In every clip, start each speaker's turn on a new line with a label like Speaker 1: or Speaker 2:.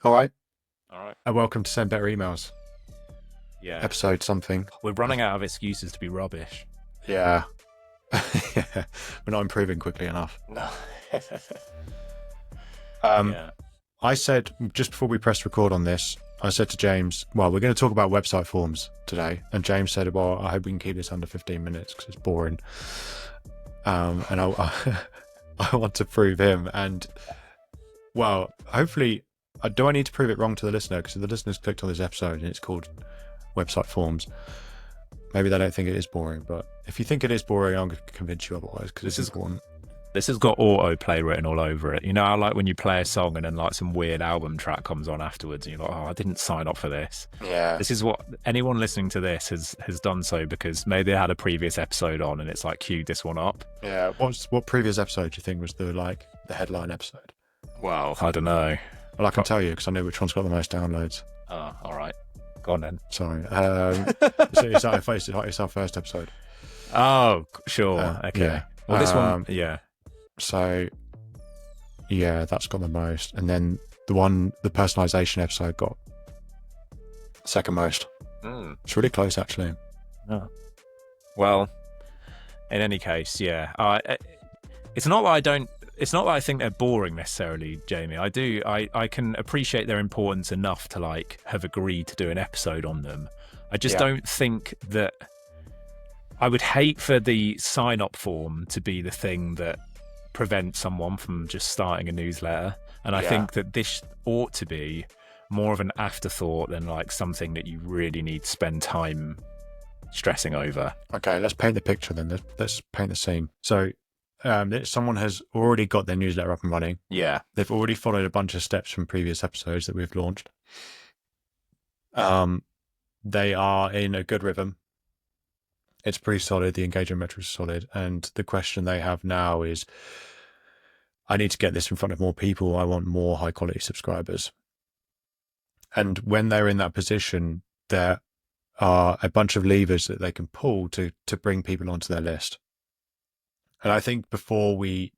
Speaker 1: All right.
Speaker 2: All right.
Speaker 1: And welcome to Send Better Emails.
Speaker 2: Yeah.
Speaker 1: Episode something.
Speaker 2: We're running out of excuses to be rubbish.
Speaker 1: Yeah. Yeah. We're not improving quickly enough.
Speaker 2: No.
Speaker 1: Yeah. I said, just before we pressed record on this, I said to James, well, we're going to talk about website forms today. And James said, well, I hope we can keep this under 15 minutes because it's boring. And I want to prove him. And, well, hopefully, do I need to prove it wrong to the listener? Because the listener's clicked on this episode and it's called Website Forms. Maybe they don't think it is boring, but if you think it is boring, I'm going to convince you otherwise because this is important.
Speaker 2: This has got autoplay written all over it. You know how like when you play a song and then like some weird album track comes on afterwards and you're like, oh, I didn't sign up for this.
Speaker 1: Yeah.
Speaker 2: This is what anyone listening to this has done so because maybe they had a previous episode on and it's like queued this one up.
Speaker 1: Yeah. What previous episode do you think was the headline episode?
Speaker 2: Well, I don't know.
Speaker 1: Well, I can tell you because I know which one's got the most downloads.
Speaker 2: Oh, all right. Go on then.
Speaker 1: Sorry. It's our first episode.
Speaker 2: Oh, sure. Okay.
Speaker 1: Yeah.
Speaker 2: Well, this one, yeah.
Speaker 1: So, yeah, that's got the most. And then the personalization episode got second most. It's really close, actually.
Speaker 2: Oh. Well, in any case, yeah. It's not that I think they're boring necessarily, Jamie. I can appreciate their importance enough to like have agreed to do an episode on them. I just don't think that I would hate for the sign-up form to be the thing that prevents someone from just starting a newsletter. And I think that this ought to be more of an afterthought than like something that you really need to spend time stressing over.
Speaker 1: Okay, let's paint the picture then. Let's paint the scene. So someone has already got their newsletter up and running.
Speaker 2: Yeah.
Speaker 1: They've already followed a bunch of steps from previous episodes that we've launched. They are in a good rhythm. It's pretty solid. The engagement metrics are solid. And the question they have now is, I need to get this in front of more people. I want more high quality subscribers. And when they're in that position, there are a bunch of levers that they can pull to bring people onto their list. And I think before we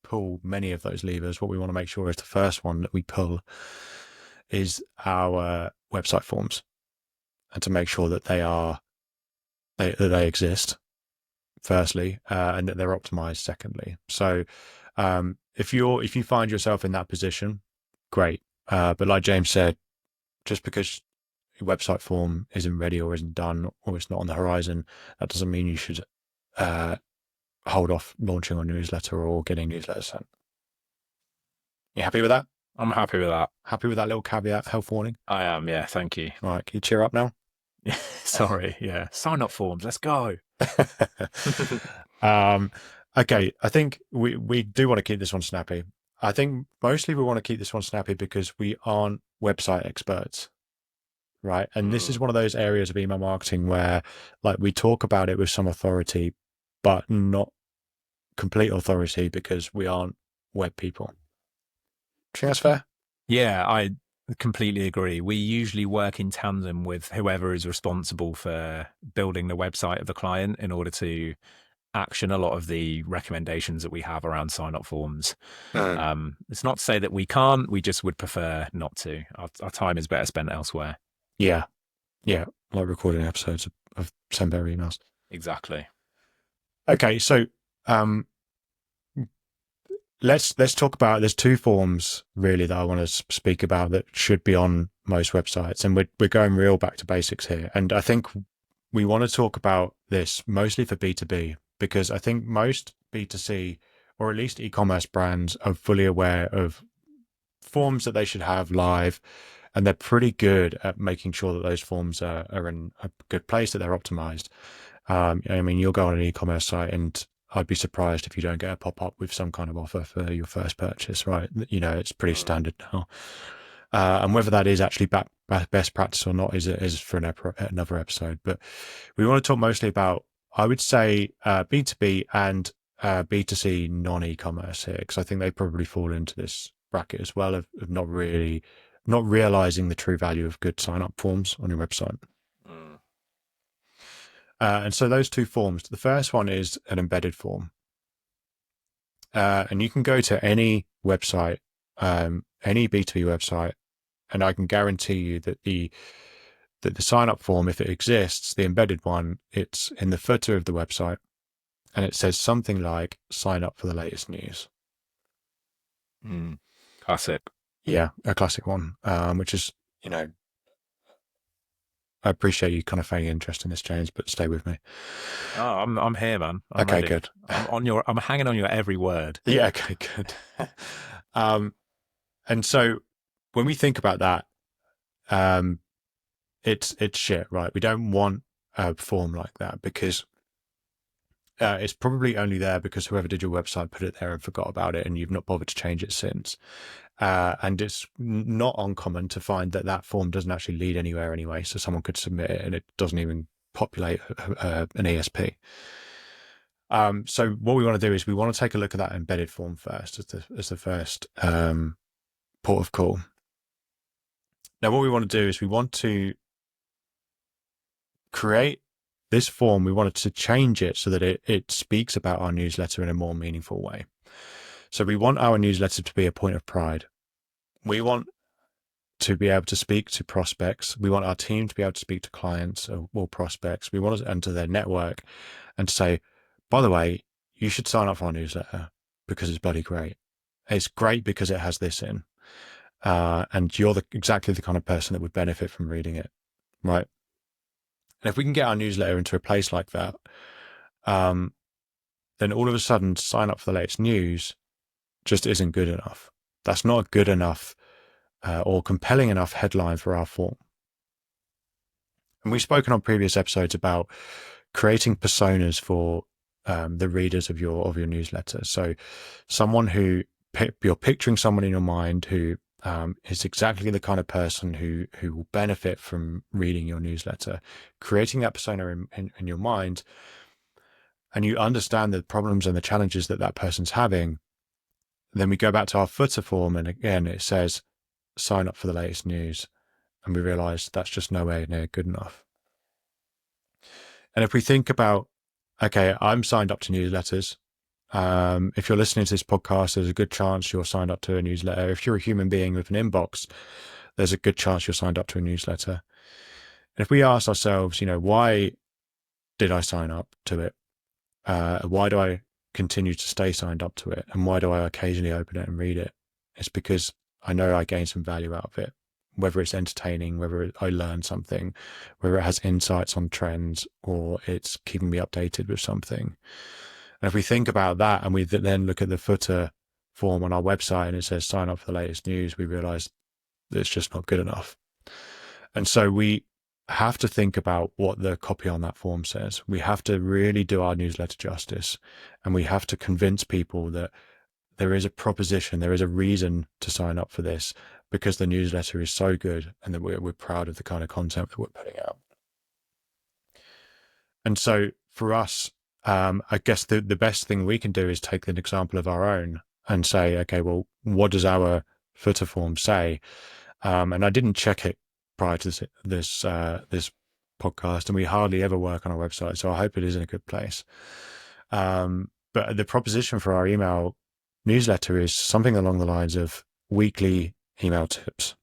Speaker 1: pull many of those levers, what we want to make sure is the first one that we pull is our website forms, and to make sure that they exist, firstly, and that they're optimized, secondly. So if you find yourself in that position, great. But like James said, just because your website form isn't ready or isn't done or it's not on the horizon, that doesn't mean you should hold off launching a newsletter or getting newsletters sent. You happy with that?
Speaker 2: I'm happy with that. Happy
Speaker 1: with that little caveat, health warning?
Speaker 2: I am, yeah, thank you.
Speaker 1: All right, can you cheer up now?
Speaker 2: Sorry, yeah. Sign up forms, let's go.
Speaker 1: Okay, I think we do want to keep this one snappy. I think mostly we want to keep this one snappy because we aren't website experts, right? And this is one of those areas of email marketing where like we talk about it with some authority, but not complete authority because we aren't web people. Do you think that's fair?
Speaker 2: Yeah, I completely agree. We usually work in tandem with whoever is responsible for building the website of the client in order to action a lot of the recommendations that we have around sign-up forms. It's not to say that we can't, we just would prefer not to. Our time is better spent elsewhere.
Speaker 1: Yeah, like recording episodes of Send Better Emails.
Speaker 2: Exactly.
Speaker 1: Okay, so let's talk about, there's two forms really that I want to speak about that should be on most websites, and we're going real back to basics here. And I think we want to talk about this mostly for B2B, because I think most B2C, or at least e-commerce brands, are fully aware of forms that they should have live, and they're pretty good at making sure that those forms are in a good place, that they're optimized. I mean, you'll go on an e-commerce site and I'd be surprised if you don't get a pop-up with some kind of offer for your first purchase, right? You know, it's pretty standard now. And whether that is actually best practice or not is for another episode. But we want to talk mostly about, I would say, B2B and B2C non-e-commerce here, because I think they probably fall into this bracket as well of not realizing the true value of good sign-up forms on your website. And so those two forms, the first one is an embedded form. And you can go to any website, any B2B website, And I can guarantee you that the sign up form, if it exists, the embedded one, it's in the footer of the website, and it says something like "sign up for the latest news."
Speaker 2: Classic.
Speaker 1: Yeah, a classic one, which is, I appreciate you kind of feigning interest in this, James, but stay with me.
Speaker 2: Oh, I'm here, man. I'm
Speaker 1: Okay,
Speaker 2: ready.
Speaker 1: good.
Speaker 2: I'm hanging on your every word.
Speaker 1: Yeah, okay, good. And so when we think about that, um, it's shit, right? We don't want a form like that because it's probably only there because whoever did your website put it there and forgot about it, and you've not bothered to change it since. And it's not uncommon to find that form doesn't actually lead anywhere anyway. So someone could submit it and it doesn't even populate an ESP. So what we want to do is we want to take a look at that embedded form first as the first port of call. Now, what we want to do is we want to create this form. We wanted to change it so that it speaks about our newsletter in a more meaningful way. So we want our newsletter to be a point of pride. We want to be able to speak to prospects. We want our team to be able to speak to clients or prospects. We want to enter their network and say, by the way, you should sign up for our newsletter because it's bloody great. It's great because it has this in. And you're exactly the kind of person that would benefit from reading it, right? And if we can get our newsletter into a place like that, then all of a sudden, sign up for the latest news just isn't good enough. That's not a good enough or compelling enough headline for our form. And we've spoken on previous episodes about creating personas for the readers of your newsletter. So someone who you're picturing someone in your mind who is exactly the kind of person who will benefit from reading your newsletter, creating that persona in your mind, and you understand the problems and the challenges that person's having. Then we go back to our footer form, and again, it says, sign up for the latest news. And we realize that's just nowhere near good enough. And if we think about, okay, I'm signed up to newsletters. If you're listening to this podcast, there's a good chance you're signed up to a newsletter. If you're a human being with an inbox, there's a good chance you're signed up to a newsletter. And if we ask ourselves, why did I sign up to it? Why do I continue to stay signed up to it? And why do I occasionally open it and read it? It's because I know I gain some value out of it, whether it's entertaining, whether I learn something, whether it has insights on trends, or it's keeping me updated with something. And if we think about that and we then look at the footer form on our website and it says sign up for the latest news, we realize that it's just not good enough. And so we have to think about what the copy on that form says. We have to really do our newsletter justice, and we have to convince people that there is a proposition, there is a reason to sign up for this because the newsletter is so good and that we're proud of the kind of content that we're putting out. And so for us, I guess the best thing we can do is take an example of our own and say, okay, well, what does our footer form say? And I didn't check it prior to this podcast, and we hardly ever work on our website, so I hope it is in a good place. But the proposition for our email newsletter is something along the lines of weekly email tips,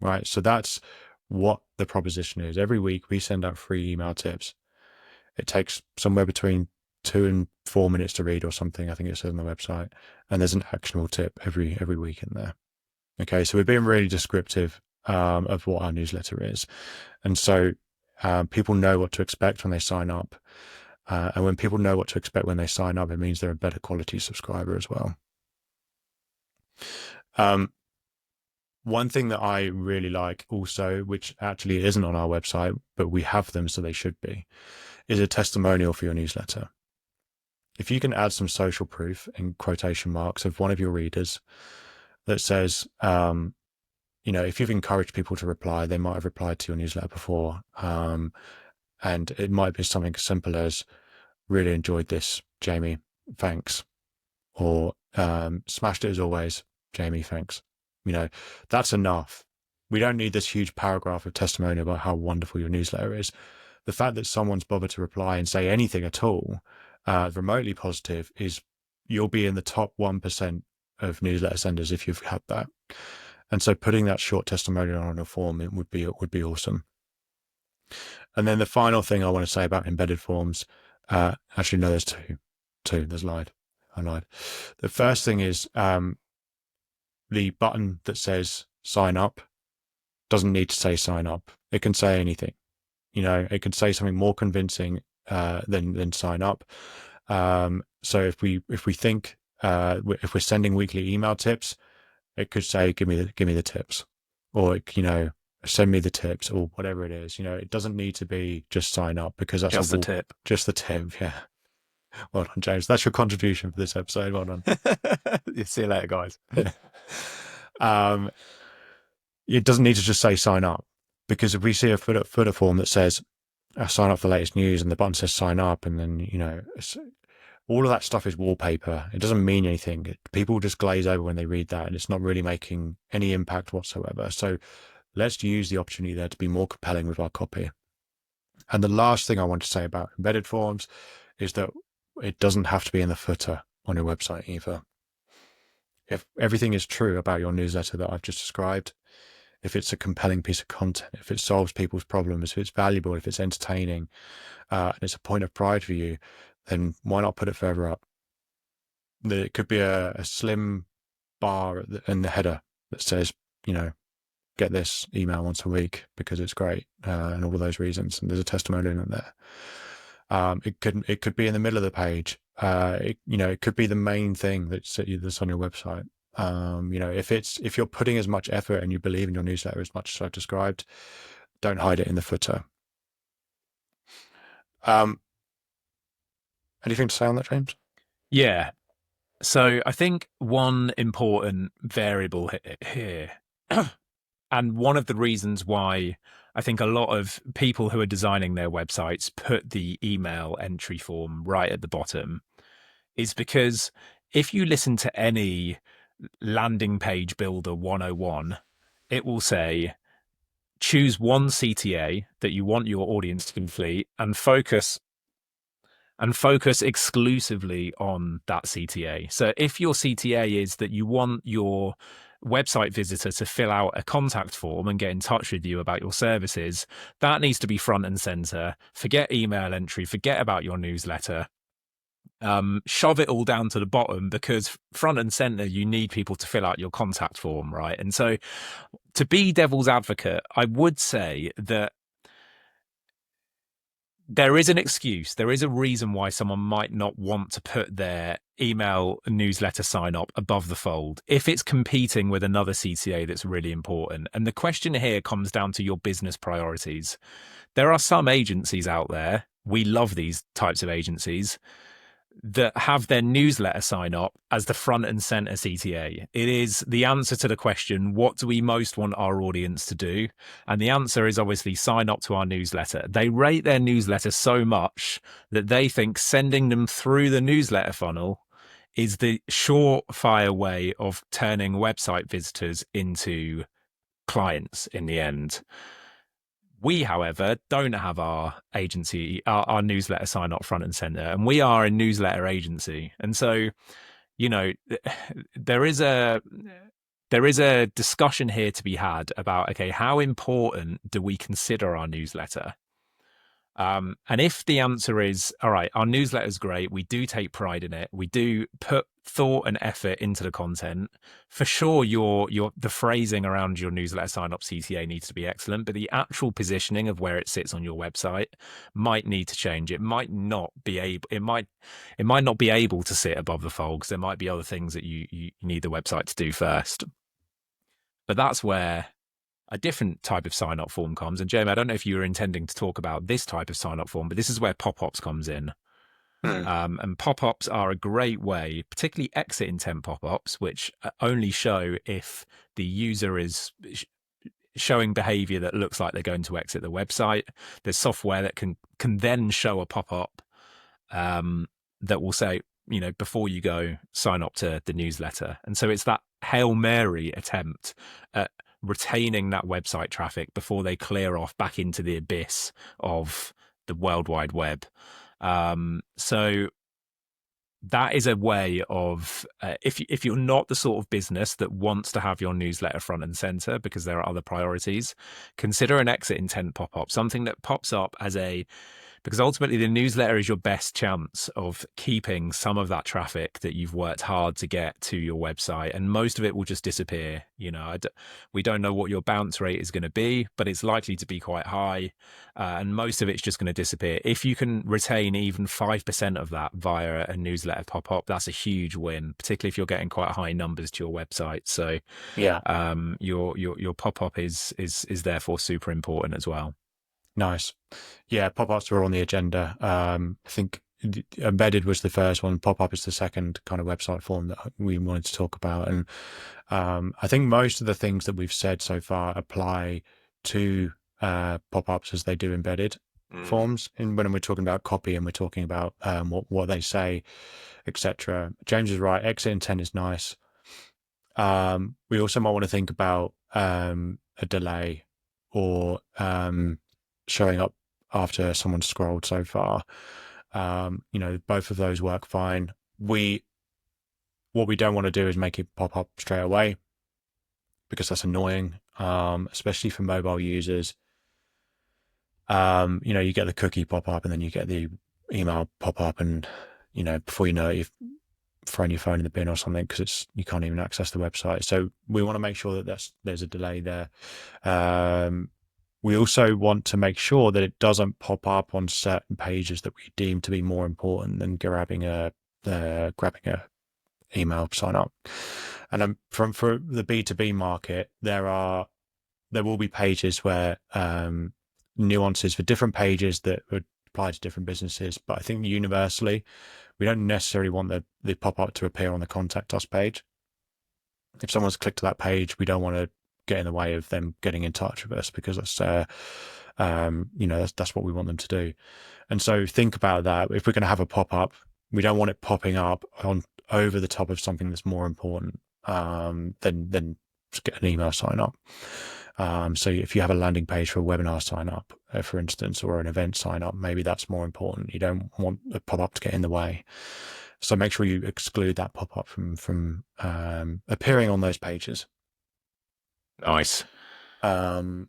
Speaker 1: right? So that's what the proposition is. Every week we send out free email tips. It takes somewhere between 2 and 4 minutes to read or something, I think it says on the website. And there's an actionable tip every week in there. Okay, so we're being really descriptive of what our newsletter is. And so people know what to expect when they sign up. And when people know what to expect when they sign up, it means they're a better quality subscriber as well. One thing that I really like also, which actually isn't on our website, but we have them, so they should be, is a testimonial for your newsletter. If you can add some social proof in quotation marks of one of your readers that says, if you've encouraged people to reply, they might have replied to your newsletter before. And it might be something as simple as, really enjoyed this, Jamie, thanks. Or smashed it as always, Jamie, thanks. That's enough. We don't need this huge paragraph of testimony about how wonderful your newsletter is. The fact that someone's bothered to reply and say anything at all remotely positive is, you'll be in the top 1% of newsletter senders if you've had that. And so putting that short testimonial on a form, it would be awesome. And then the final thing I want to say about embedded forms, actually, no, there's two. I lied. The first thing is the button that says sign up doesn't need to say sign up. It can say anything. It can say something more convincing than sign up. So if we think if we're sending weekly email tips, it could say give me the tips, or send me the tips, or whatever it is. It doesn't need to be just sign up, because that's
Speaker 2: Just the tip.
Speaker 1: Just the tip. Yeah. Well done, James. That's your contribution for this episode. Well done.
Speaker 2: See you later, guys.
Speaker 1: It doesn't need to just say sign up, because if we see a footer form that says sign up for the latest news and the button says sign up, and then all of that stuff is wallpaper. It doesn't mean anything. People just glaze over when they read that, and it's not really making any impact whatsoever. So let's use the opportunity there to be more compelling with our copy. And the last thing I want to say about embedded forms is that it doesn't have to be in the footer on your website either. If everything is true about your newsletter that I've just described, if it's a compelling piece of content, if it solves people's problems, if it's valuable, if it's entertaining, and it's a point of pride for you, then why not put it further up? It could be a slim bar in the header that says, get this email once a week because it's great, and all of those reasons. And there's a testimonial in there. It could be in the middle of the page. It could be the main thing that's on your website. If you're putting as much effort and you believe in your newsletter as much as I've described, don't hide it in the footer. Anything to say on that, James?
Speaker 2: Yeah. So I think one important variable here, and one of the reasons why I think a lot of people who are designing their websites put the email entry form right at the bottom, is because if you listen to any landing page builder 101, it will say, choose one CTA that you want your audience to complete and focus exclusively on that CTA. So if your CTA is that you want your website visitor to fill out a contact form and get in touch with you about your services, that needs to be front and center. Forget email entry, forget about your newsletter. Shove it all down to the bottom, because front and center, you need people to fill out your contact form, right? And so to be devil's advocate, I would say that there is an excuse. There is a reason why someone might not want to put their email newsletter sign up above the fold if it's competing with another CTA that's really important. And the question here comes down to your business priorities. There are some agencies out there, we love these types of agencies, that have their newsletter sign up as the front and center CTA. It is the answer to the question, what do we most want our audience to do? And the answer is obviously sign up to our newsletter. They rate their newsletter so much that they think sending them through the newsletter funnel is the surefire way of turning website visitors into clients in the end. We, however, don't have our agency, our newsletter sign up front and center, and we are a newsletter agency. And so, there is a discussion here to be had about, okay, how important do we consider our newsletter? And if the answer is, all right, our newsletter is great, we do take pride in it, we do put thought and effort into the content, for sure the phrasing around your newsletter sign up CTA needs to be excellent, but the actual positioning of where it sits on your website might need to change. It might not be able to sit above the fold, because there might be other things that you need the website to do first. But that's where a different type of sign-up form comes. And Jamie, I don't know if you were intending to talk about this type of sign-up form, but this is where pop-ups comes in. And pop-ups are a great way, particularly exit intent pop-ups, which only show if the user is showing behavior that looks like they're going to exit the website. There's software that can then show a pop-up that will say, before you go, sign up to the newsletter. And so it's that Hail Mary attempt at retaining that website traffic before they clear off back into the abyss of the World Wide Web. So that is a way of if you're not the sort of business that wants to have your newsletter front and center because there are other priorities, consider an exit intent pop-up, something that pops up as a because ultimately the newsletter is your best chance of keeping some of that traffic that you've worked hard to get to your website, and most of it will just disappear. We don't know what your bounce rate is going to be, but it's likely to be quite high, and most of it's just going to disappear. If you can retain even 5% of that via a newsletter pop-up, that's a huge win, particularly if you're getting quite high numbers to your website. So
Speaker 1: Yeah,
Speaker 2: your pop-up is therefore super important as well.
Speaker 1: nice. Yeah, pop-ups were on the agenda. I think embedded was the first one. Pop-up is the second kind of website form that we wanted to talk about. And I think most of the things that we've said so far apply to pop-ups as they do embedded forms. And when we're talking about copy and we're talking about what they say, etc. James is right. Exit intent is nice. We also might want to think about a delay or showing up after someone's scrolled so far. Both of those work fine. What we don't want to do is make it pop up straight away because that's annoying, especially for mobile users. You get the cookie pop up and then you get the email pop up, and before you know it, you've thrown your phone in the bin or something because you can't even access the website. So we want to make sure that there's a delay there. We also want to make sure that it doesn't pop up on certain pages that we deem to be more important than grabbing a email sign up. And for the B2B market, there will be pages where nuances for different pages that would apply to different businesses. But I think universally, we don't necessarily want the pop-up to appear on the contact us page. If someone's clicked to that page, we don't want to get in the way of them getting in touch with us, because that's what we want them to do. And so think about that. If we're going to have a pop-up, we don't want it popping up on over the top of something that's more important than just get an email sign up. So if you have a landing page for a webinar sign up, for instance, or an event sign up, maybe that's more important. You don't want the pop-up to get in the way. So make sure you exclude that pop-up from appearing on those pages.
Speaker 2: Nice.
Speaker 1: And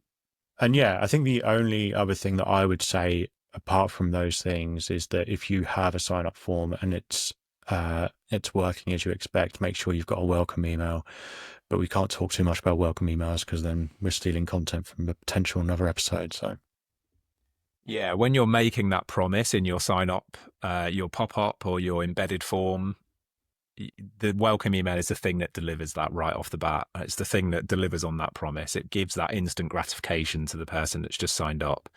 Speaker 1: yeah, I think the only other thing that I would say apart from those things is that if you have a sign-up form and it's working as you expect, make sure you've got a welcome email. But we can't talk too much about welcome emails because then we're stealing content from a potential another episode. So
Speaker 2: yeah, when you're making that promise in your sign up, your pop up or your embedded form, the welcome email is the thing that delivers that right off the bat. It's the thing that delivers on that promise. It gives that instant gratification to the person that's just signed up.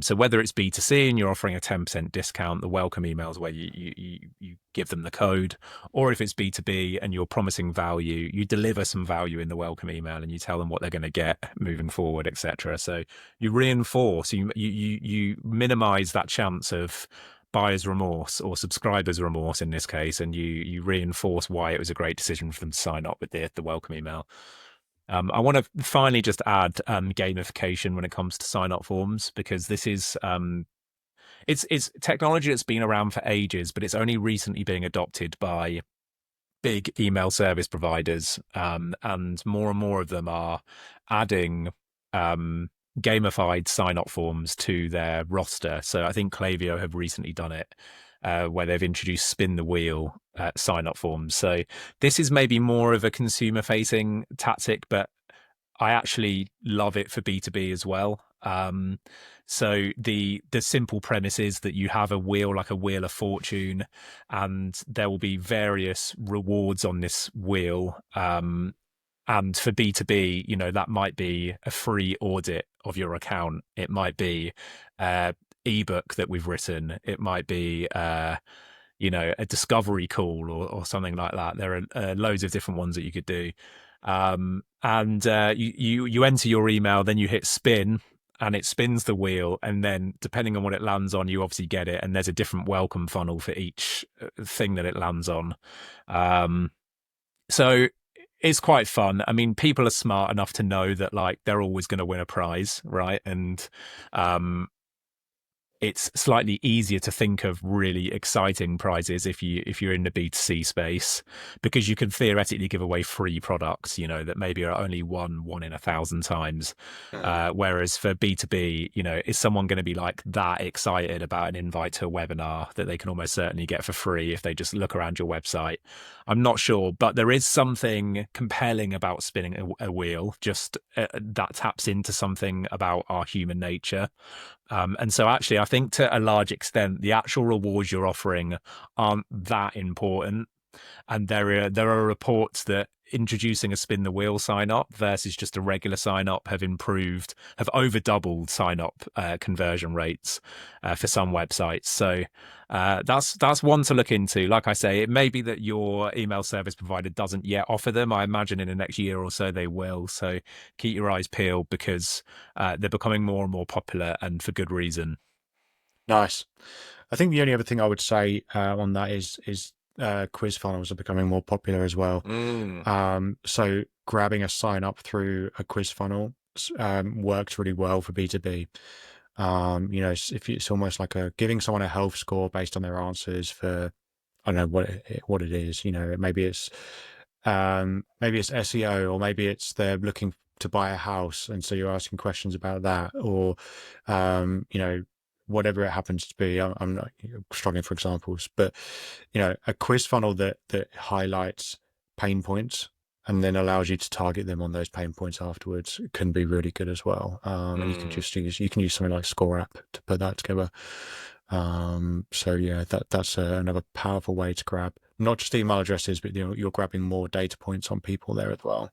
Speaker 2: So whether it's B2C and you're offering a 10% discount, the welcome emails where you give them the code, or if it's B2B and you're promising value, you deliver some value in the welcome email and you tell them what they're going to get moving forward, etc. So you reinforce, you minimize that chance of buyer's remorse or subscriber's remorse in this case, and you reinforce why it was a great decision for them to sign up with the welcome email. I want to finally just add gamification when it comes to sign up forms, because this is it's technology that's been around for ages, but it's only recently being adopted by big email service providers, and more of them are adding gamified sign up forms to their roster. So I think Klaviyo have recently done it. Where they've introduced spin the wheel sign up forms. So this is maybe more of a consumer facing tactic, but I actually love it for B2B as well. So the simple premise is that you have a wheel, like a wheel of fortune, and there will be various rewards on this wheel. And for B2B, that might be a free audit of your account. It might be ebook that we've written. It might be a discovery call or something like that. There are loads of different ones that you could do. And you enter your email, then you hit spin and it spins the wheel, and then depending on what it lands on, you obviously get it, and there's a different welcome funnel for each thing that it lands on. So it's quite fun. I mean, people are smart enough to know that like they're always going to win a prize, right? And it's slightly easier to think of really exciting prizes if you're in the B2C space, because you can theoretically give away free products, that maybe are only one in 1,000 times.
Speaker 1: Mm.
Speaker 2: Whereas for B2B, is someone going to be like that excited about an invite to a webinar that they can almost certainly get for free if they just look around your website? I'm not sure, but there is something compelling about spinning a wheel, just that taps into something about our human nature. And so actually, I think to a large extent, the actual rewards you're offering aren't that important. And there are reports that introducing a spin the wheel sign up versus just a regular sign up have over doubled sign up conversion rates for some websites. So that's one to look into. Like I say, it may be that your email service provider doesn't yet offer them. I imagine in the next year or so they will. So keep your eyes peeled, because they're becoming more and more popular, and for good reason.
Speaker 1: Nice. I think the only other thing I would say on that is quiz funnels are becoming more popular as well.
Speaker 2: Mm,
Speaker 1: So grabbing a sign up through a quiz funnel works really well for B2B. If it's almost like giving someone a health score based on their answers for, I don't know what it is. Maybe it's SEO, or maybe it's they're looking to buy a house, and so you're asking questions about that, or um, you know, whatever it happens to be. I'm not struggling for examples, but a quiz funnel that highlights pain points and then allows you to target them on those pain points afterwards can be really good as well. And
Speaker 2: mm.
Speaker 1: you can use something like Score App to put that together. So yeah, that's another powerful way to grab not just email addresses, but you're grabbing more data points on people there as well.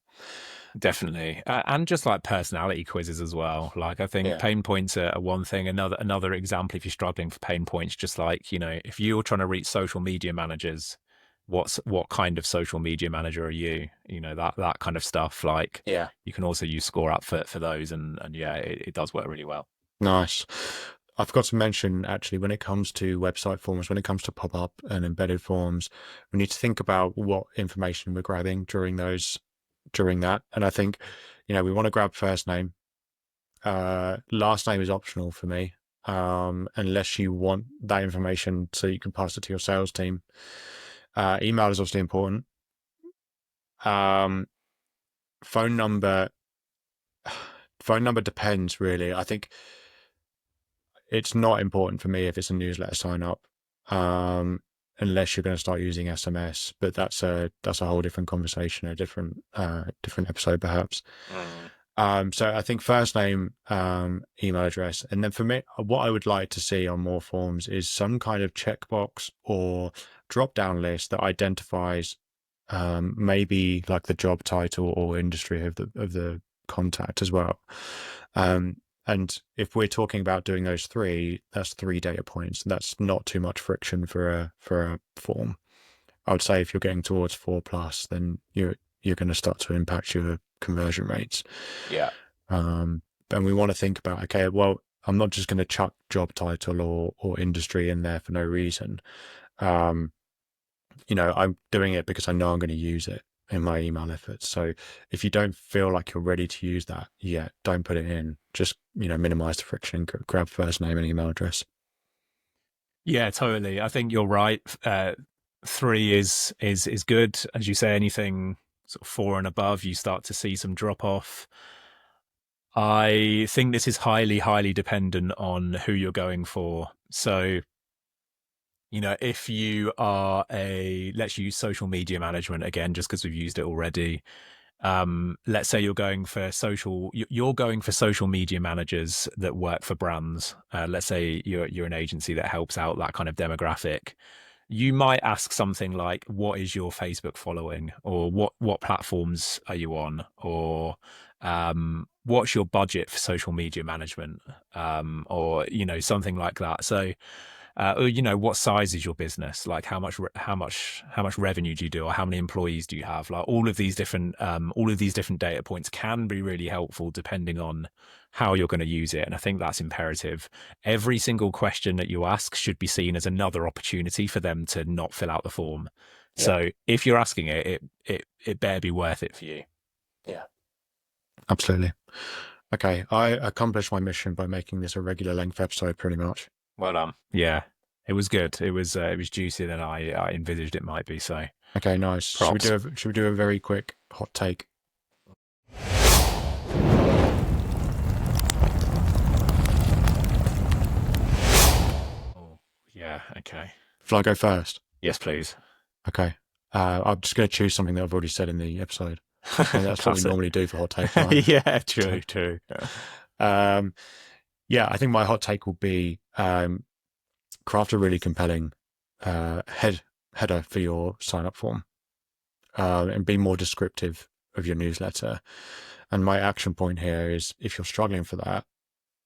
Speaker 2: Definitely, and just like personality quizzes as well. Like, I think
Speaker 1: Yeah,
Speaker 2: pain points are one thing. Another example, if you're struggling for pain points, just like, if you're trying to reach social media managers, what kind of social media manager are you? That kind of stuff. Like,
Speaker 1: yeah,
Speaker 2: you can also use Score App for those, and yeah, it does work really well.
Speaker 1: nice. I forgot to mention actually, when it comes to website forms, when it comes to pop up and embedded forms, we need to think about what information we're grabbing during that. And I think, we want to grab first name. Last name is optional for me, unless you want that information so you can pass it to your sales team. Email is obviously important. Um, phone number, phone number depends really. I think it's not important for me if it's a newsletter sign up, um, unless you're going to start using SMS. But that's a whole different conversation, a different episode perhaps.
Speaker 2: Mm.
Speaker 1: So I think first name, email address, and then for me, what I would like to see on more forms is some kind of checkbox or drop down list that identifies maybe like the job title or industry of the contact as well. Um, and if we're talking about doing those three, that's 3 data points. That's not too much friction for a form. I would say if you're getting towards 4+, then you're going to start to impact your conversion rates.
Speaker 2: Yeah.
Speaker 1: Um, and we want to think about, okay, well, I'm not just going to chuck job title or industry in there for no reason. Um, I'm doing it because I know I'm going to use it in my email efforts. So if you don't feel like you're ready to use that yet, don't put it in. Just, minimize the friction, grab first name and email address.
Speaker 2: Yeah, totally. I think you're right. Three is good. As you say, anything sort of four and above, you start to see some drop off. I think this is highly, highly dependent on who you're going for. So, if you are let's use social media management again, just because we've used it already. Let's say you're going for social media managers that work for brands. Let's say you're an agency that helps out that kind of demographic. You might ask something like, what is your Facebook following, or what platforms are you on, or what's your budget for social media management, or something like that. So or what size is your business, like how much revenue do you do, or how many employees do you have? Like, all of these different data points can be really helpful depending on how you're going to use it. And I think that's imperative. Every single question that you ask should be seen as another opportunity for them to not fill out the form.
Speaker 1: Yeah.
Speaker 2: So if you're asking it better be worth it for you.
Speaker 1: Yeah. Absolutely. Okay. I accomplished my mission by making this a regular length episode pretty much.
Speaker 2: Well done. Yeah, it was good. It was juicier than I envisaged it might be. So
Speaker 1: Okay, nice.
Speaker 2: props.
Speaker 1: Should we do a very quick hot take?
Speaker 2: Oh, yeah. Okay.
Speaker 1: Shall I go first?
Speaker 2: Yes, please.
Speaker 1: Okay. I'm just going to choose something that I've already said in the episode. And that's what we
Speaker 2: Classic.
Speaker 1: normally do for hot takes, right?
Speaker 2: Yeah, true.
Speaker 1: Yeah, I think my hot take will be craft a really compelling header for your sign up form, and be more descriptive of your newsletter. And my action point here is, if you're struggling for that,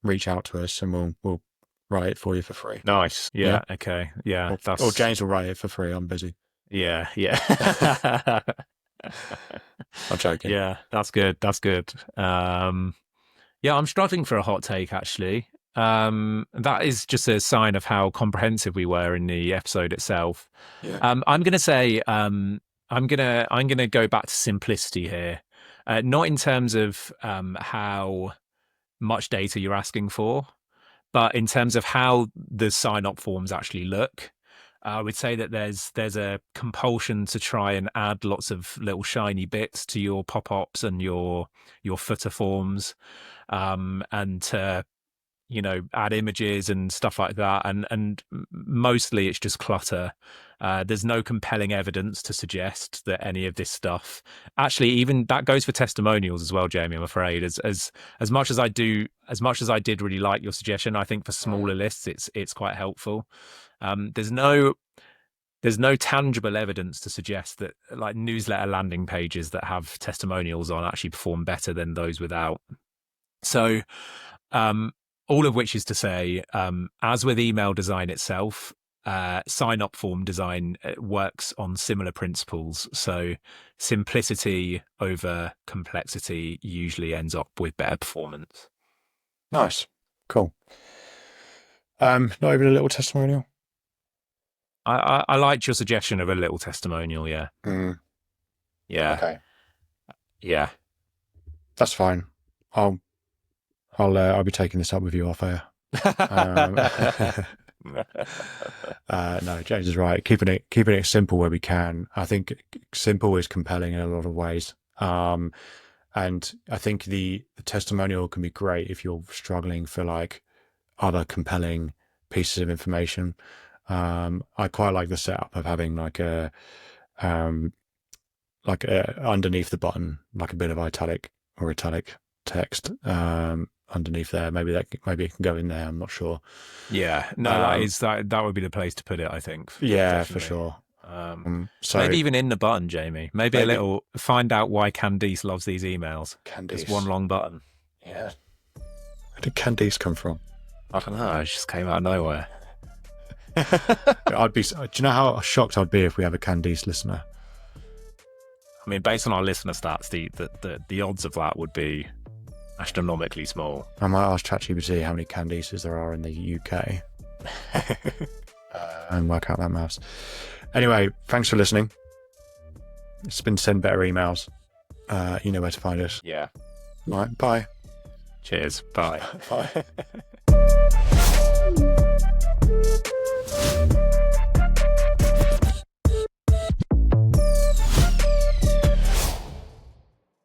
Speaker 1: reach out to us and we'll write it for you for free.
Speaker 2: Nice. Yeah. Okay. Yeah.
Speaker 1: Or James will write it for free. I'm busy.
Speaker 2: Yeah.
Speaker 1: I'm joking.
Speaker 2: Yeah. That's good. Yeah, I'm struggling for a hot take actually. That is just a sign of how comprehensive we were in the episode itself.
Speaker 1: Yeah.
Speaker 2: I'm gonna say I'm gonna go back to simplicity here, not in terms of how much data you're asking for, but in terms of how the sign up forms actually look. I would say that there's a compulsion to try and add lots of little shiny bits to your pop-ups and your footer forms, and to add images and stuff like that, and mostly it's just clutter. There's no compelling evidence to suggest that any of this stuff actually, even that goes for testimonials as well, Jamie, I'm afraid. As much as I did really like your suggestion, I think for smaller lists it's quite helpful. There's no tangible evidence to suggest that like newsletter landing pages that have testimonials on actually perform better than those without. So all of which is to say, as with email design itself, sign up form design works on similar principles. So simplicity over complexity usually ends up with better performance.
Speaker 1: Nice. Cool. Not even a little testimonial.
Speaker 2: I liked your suggestion of a little testimonial. Yeah. Yeah.
Speaker 1: Okay.
Speaker 2: Yeah.
Speaker 1: That's fine. I'll be taking this up with you off air. No, James is right. Keeping it simple where we can. I think simple is compelling in a lot of ways. And I think the testimonial can be great if you're struggling for like other compelling pieces of information. I quite like the setup of having like a underneath the button, like a bit of italic text underneath there. Maybe it can go in there. I'm not sure.
Speaker 2: Yeah, no, that would be the place to put it, I think.
Speaker 1: Yeah,
Speaker 2: Definitely.
Speaker 1: for sure.
Speaker 2: So maybe even in the button, Jamie. Maybe a little find out why Candice loves these emails.
Speaker 1: Candice.
Speaker 2: Just one long button.
Speaker 1: Yeah. Where did Candice come from?
Speaker 2: I don't know. It just came out of nowhere.
Speaker 1: Do you know how shocked I'd be if we have a Candice listener?
Speaker 2: I mean, based on our listener stats, the odds of that would be astronomically small.
Speaker 1: I might ask ChatGPT how many Candices there are in the UK and work out that maths. Anyway, thanks for listening. It's been Send Better Emails. You know where to find us.
Speaker 2: Yeah.
Speaker 1: Right, bye.
Speaker 2: Cheers. Bye.
Speaker 1: Bye.